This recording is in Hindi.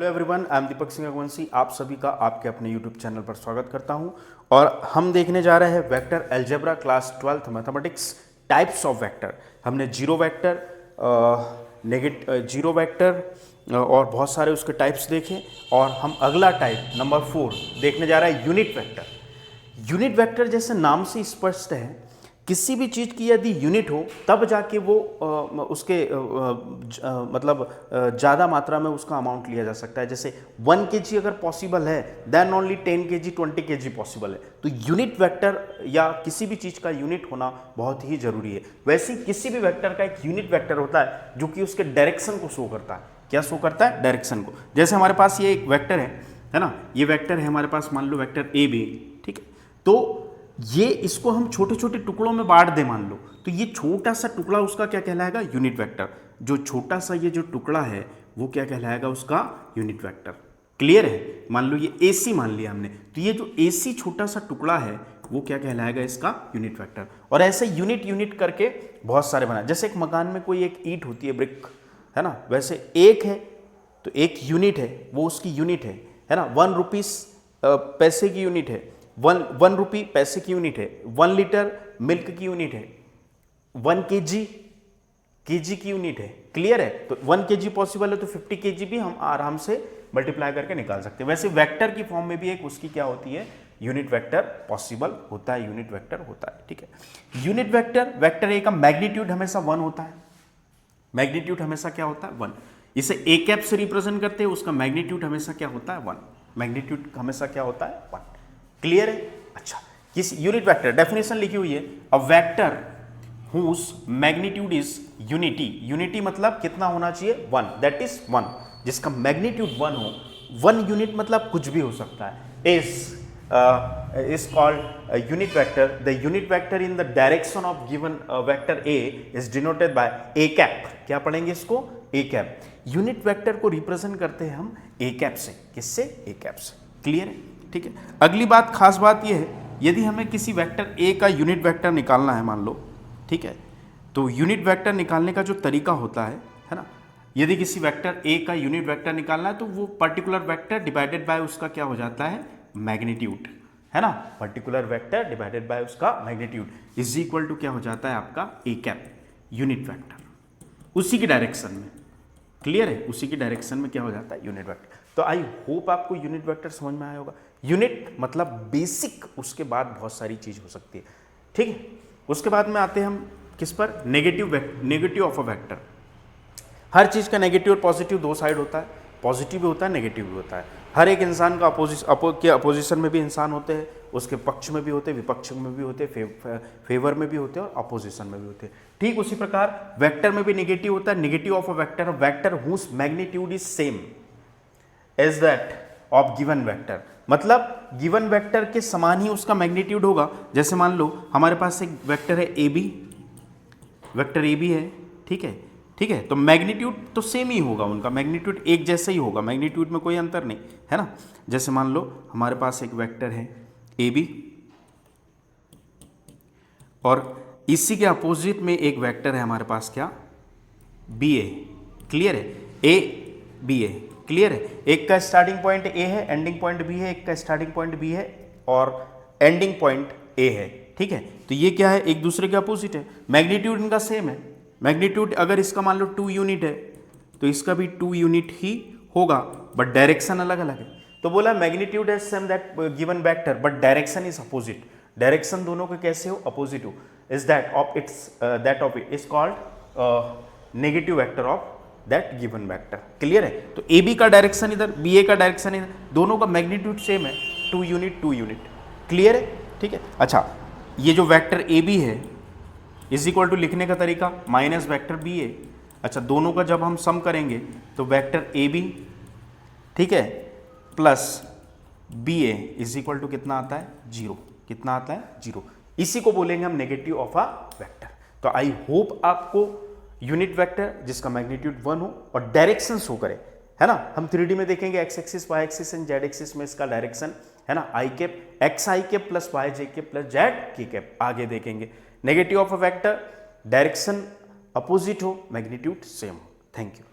Hello everyone, I am Deepak Singh Raghuvanshi. आप सभी का आपके अपने यूट्यूब चैनल पर स्वागत करता हूं और हम देखने जा रहे हैं vector algebra class 12th mathematics types of vector. हमने जीरो वेक्टर, जीरो वेक्टर और बहुत सारे उसके टाइप्स देखे और हम अगला टाइप नंबर 4 देखने जा रहा है यूनिट वेक्टर। यूनिट वेक्टर जैसे नाम से स्पष्ट है, किसी भी चीज़ की यदि यूनिट हो तब जाके वो उसके मतलब ज़्यादा मात्रा में उसका अमाउंट लिया जा सकता है। जैसे 1 kg अगर पॉसिबल है then only 10 kg 20 kg possible है। तो यूनिट वेक्टर या किसी भी चीज़ का यूनिट होना बहुत ही जरूरी है। वैसे किसी भी वेक्टर का एक यूनिट वेक्टर होता है जो कि उसके डायरेक्शन को शो करता है। क्या शो करता है? डायरेक्शन को। जैसे हमारे पास ये एक वेक्टर है ना, ये वेक्टर है हमारे पास, मान लो वेक्टर ए बी, ठीक है। तो ये इसको हम छोटे छोटे टुकड़ों में बांट दे मान लो, तो ये छोटा सा टुकड़ा उसका क्या कहलाएगा? Unit vector. जो छोटा सा ये जो टुकड़ा है वो क्या कहलाएगा? उसका यूनिट वेक्टर। क्लियर है? मान लो ये AC मान लिया हमने, तो ये जो AC छोटा सा टुकड़ा है वो क्या कहलाएगा? इसका यूनिट वेक्टर। और ऐसे यूनिट यूनिट करके बहुत सारे बना, जैसे एक मकान में कोई एक ईंट होती है, ब्रिक, है ना, वैसे एक है तो एक यूनिट है, वो उसकी यूनिट है ना। 1 रुपीस पैसे की यूनिट है, 1 रुपी पैसे की यूनिट है, 1 लीटर मिल्क की यूनिट है, 1 केजी की यूनिट है। क्लियर है? तो 1 kg पॉसिबल है तो 50 kg भी हम आराम से मल्टीप्लाई करके निकाल सकते हैं। वैसे वेक्टर की फॉर्म में भी एक उसकी क्या होती है? यूनिट वेक्टर पॉसिबल होता है, यूनिट वेक्टर होता है, ठीक है। यूनिट वेक्टर, वेक्टर ए का मैग्नीट्यूड हमेशा 1 होता है। मैग्नीट्यूड हमेशा क्या होता है? 1। इसे ए कैप से रिप्रेजेंट करते हैं, उसका मैग्नीट्यूड हमेशा क्या होता है? 1। मैग्नीट्यूड हमेशा क्या होता है? 1। क्लियर है? अच्छा, किस यूनिट वेक्टर डेफिनेशन लिखी हुई है, a vector whose magnitude is unity. Unity मतलब कितना होना चाहिए? 1, दैट इज 1। जिसका मैग्नीट्यूड 1 हो, 1 यूनिट मतलब कुछ भी हो सकता है, is called a unit vector. The unit vector in the direction of given vector A is denoted by A cap. क्या पढ़ेंगे इसको? A cap. यूनिट वेक्टर को रिप्रेजेंट करते हैं हम A cap से। किससे? A cap से। क्लियर है? ठीक है। अगली बात, खास बात यह है, यदि हमें किसी वेक्टर A का यूनिट वेक्टर निकालना है मान लो, ठीक है, तो यूनिट वेक्टर निकालने का जो तरीका होता है ना, यदि किसी वेक्टर A का यूनिट वेक्टर निकालना है तो वो पर्टिकुलर वेक्टर डिवाइडेड बाय उसका क्या हो जाता है? मैग्नीट्यूड, है ना। पर्टिकुलर वेक्टर डिवाइडेड बाय उसका मैग्नीट्यूड इज इक्वल टू क्या हो जाता है? आपका A कैप, यूनिट वेक्टर, उसी की डायरेक्शन में। क्लियर है? उसी की डायरेक्शन में क्या हो जाता है? Unit vector. तो आई होप आपको यूनिट वेक्टर समझ में आया होगा। यूनिट मतलब बेसिक, उसके बाद बहुत सारी चीज हो सकती है, ठीक है। उसके बाद में आते हैं हम किस पर? Negative of a vector. हर चीज का नेगेटिव और पॉजिटिव दो साइड होता है, पॉजिटिव भी होता है, नेगेटिव भी होता है। हर एक इंसान का अपोजिशन में भी इंसान होते हैं, उसके पक्ष में भी होते हैं, विपक्ष में भी होते हैं, फेवर में भी होते हैं और अपोजिशन में भी होते हैं। ठीक उसी प्रकार वेक्टर में भी नेगेटिव होता है। Negative of a vector, vector whose magnitude is same as that of given vector. मतलब गिवन वेक्टर के समान ही उसका मैग्नीट्यूड होगा। जैसे मान लो हमारे पास एक वेक्टर है A B, vector A B है, ठीक है, ठीक है, तो मैग्नीट्यूड तो सेम ही होगा, उनका मैग्नीट्यूड एक जैसा ही होगा, मैग्नीट्यूड में कोई अंतर नहीं, है ना। जैसे मान लो हमारे पास एक वेक्टर है ए बी और इसी के अपोजिट में एक वेक्टर है हमारे पास, क्या? बी ए। क्लियर है? A B A. क्लियर है? एक का स्टार्टिंग पॉइंट ए है, एंडिंग पॉइंट बी है, एक का स्टार्टिंग पॉइंट बी है और एंडिंग पॉइंट ए है, ठीक है। तो ये क्या है? एक दूसरे के अपोजिट है, मैग्नीट्यूड इनका सेम है। मैग्नीट्यूड अगर इसका मान लो 2 यूनिट है तो इसका भी 2 यूनिट ही होगा, बट डायरेक्शन अलग अलग है। तो बोला मैग्नीट्यूड है same that given vector but direction is opposite. Direction दोनों के कैसे हो? अपोजिट हो। Is that of its that of it is called negative vector of that given vector. Clear है? तो ए बी का डायरेक्शन इधर, बी ए का डायरेक्शन इधर, दोनों का मैग्नीट्यूड सेम है, 2 यूनिट 2 यूनिट। क्लियर है? ठीक है। अच्छा, ये जो वेक्टर ए बी है इज इक्वल टू लिखने का तरीका माइनस वेक्टर बी ए। अच्छा, दोनों का जब हम सम करेंगे तो वेक्टर ए बी, ठीक है, plus B A is equal to कितना आता है? 0। कितना आता है? 0। इसी को बोलेंगे हम नेगेटिव ऑफ अ वेक्टर। तो आई होप आपको यूनिट वेक्टर जिसका मैग्नीट्यूड 1 हो और डायरेक्शन शो करे, है ना। हम 3D में देखेंगे x axis, y axis and z axis में इसका डायरेक्शन, है ना, i cap, x i cap plus y j cap plus z k cap. आगे देखेंगे negative of a vector, direction opposite हो, मैग्नीट्यूड सेम हो। Thank you.